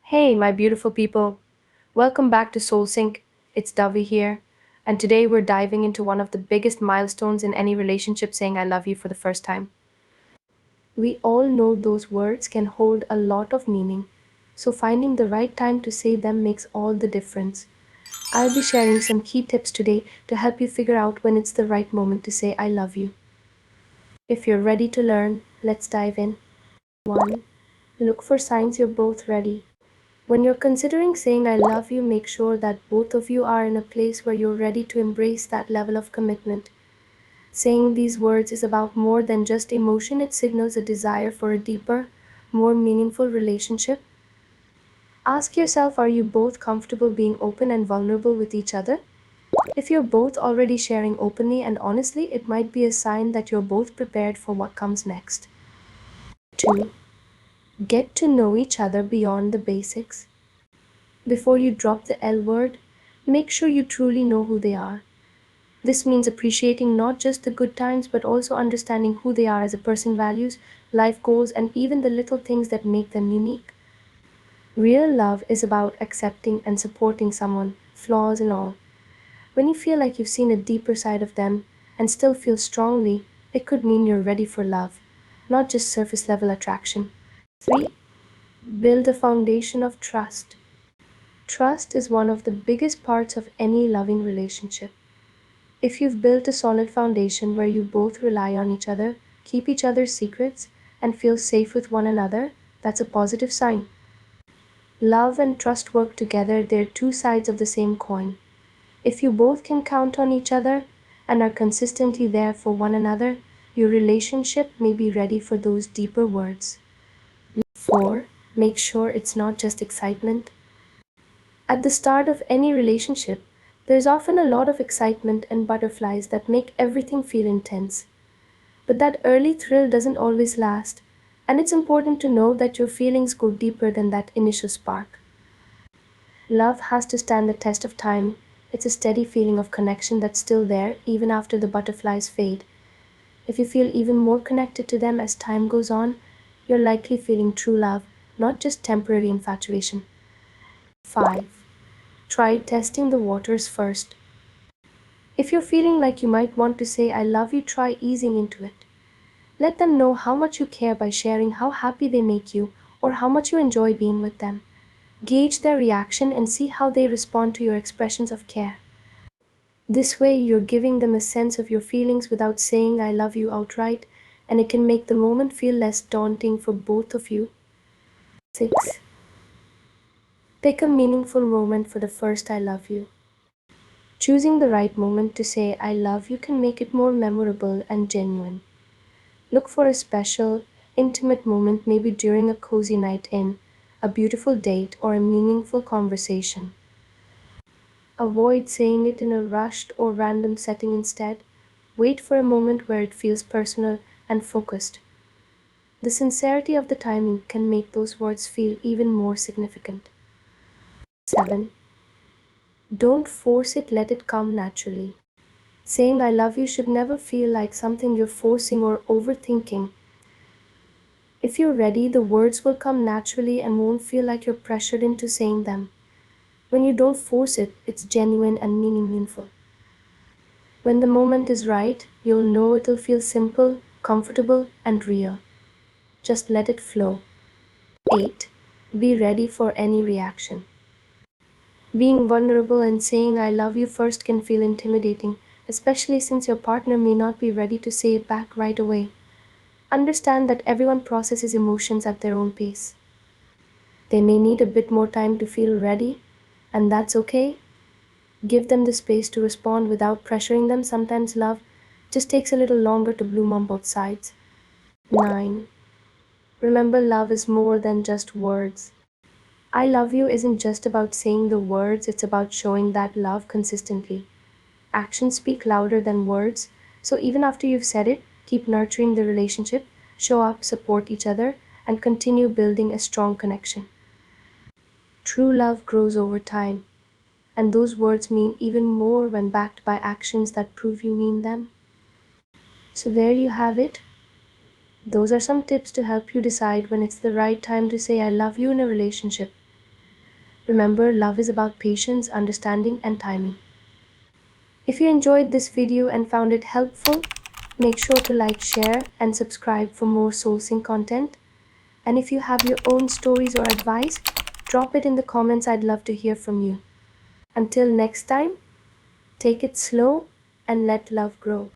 Hey, my beautiful people. Welcome back to SoulSync. It's Dovey here. And today we're diving into one of the biggest milestones in any relationship, saying I love you for the first time. We all know those words can hold a lot of meaning. So finding the right time to say them makes all the difference. I'll be sharing some key tips today to help you figure out when it's the right moment to say I love you. If you're ready to learn, let's dive in. 1. Look for signs you're both ready. When you're considering saying I love you, make sure that both of you are in a place where you're ready to embrace that level of commitment. Saying these words is about more than just emotion, it signals a desire for a deeper, more meaningful relationship. Ask yourself, are you both comfortable being open and vulnerable with each other? If you're both already sharing openly and honestly, it might be a sign that you're both prepared for what comes next. 2. Get to know each other beyond the basics. Before you drop the L word, make sure you truly know who they are. This means appreciating not just the good times but also understanding who they are as a person, values, life goals, and even the little things that make them unique. Real love is about accepting and supporting someone, flaws and all. When you feel like you've seen a deeper side of them and still feel strongly, it could mean you're ready for love, not just surface level attraction. 3. Build a foundation of trust. Trust is one of the biggest parts of any loving relationship. If you've built a solid foundation where you both rely on each other, keep each other's secrets, and feel safe with one another, that's a positive sign. Love and trust work together, they're two sides of the same coin. If you both can count on each other and are consistently there for one another, your relationship may be ready for those deeper words. 4. Make sure it's not just excitement. At the start of any relationship, there's often a lot of excitement and butterflies that make everything feel intense. But that early thrill doesn't always last, and it's important to know that your feelings go deeper than that initial spark. Love has to stand the test of time. It's a steady feeling of connection that's still there even after the butterflies fade. If you feel even more connected to them as time goes on, you're likely feeling true love, not just temporary infatuation. 5. Try testing the waters first. If you're feeling like you might want to say I love you, try easing into it. Let them know how much you care by sharing how happy they make you or how much you enjoy being with them. Gauge their reaction and see how they respond to your expressions of care. This way, you're giving them a sense of your feelings without saying I love you outright, and it can make the moment feel less daunting for both of you. 6. Pick a meaningful moment for the first I love you. Choosing the right moment to say I love you can make it more memorable and genuine. Look for a special, intimate moment, maybe during a cozy night in, a beautiful date, or a meaningful conversation. Avoid saying it in a rushed or random setting instead. Wait for a moment where it feels personal and focused. The sincerity of the timing can make those words feel even more significant. 7. Don't force it, let it come naturally. Saying I love you should never feel like something you're forcing or overthinking. If you're ready, the words will come naturally and won't feel like you're pressured into saying them. When you don't force it, it's genuine and meaningful. When the moment is right, you'll know it'll feel simple, comfortable, and real. Just let it flow. 8. Be ready for any reaction. Being vulnerable and saying I love you first can feel intimidating, especially since your partner may not be ready to say it back right away. Understand that everyone processes emotions at their own pace. They may need a bit more time to feel ready, and that's okay. Give them the space to respond without pressuring them. Sometimes love just takes a little longer to bloom on both sides. 9. Remember, love is more than just words. I love you isn't just about saying the words, it's about showing that love consistently. Actions speak louder than words, so even after you've said it, keep nurturing the relationship, show up, support each other, and continue building a strong connection. True love grows over time, and those words mean even more when backed by actions that prove you mean them. So there you have it. Those are some tips to help you decide when it's the right time to say I love you in a relationship. Remember, love is about patience, understanding, and timing. If you enjoyed this video and found it helpful, make sure to like, share, and subscribe for more SoulSync content. And if you have your own stories or advice, drop it in the comments. I'd love to hear from you. Until next time, take it slow and let love grow.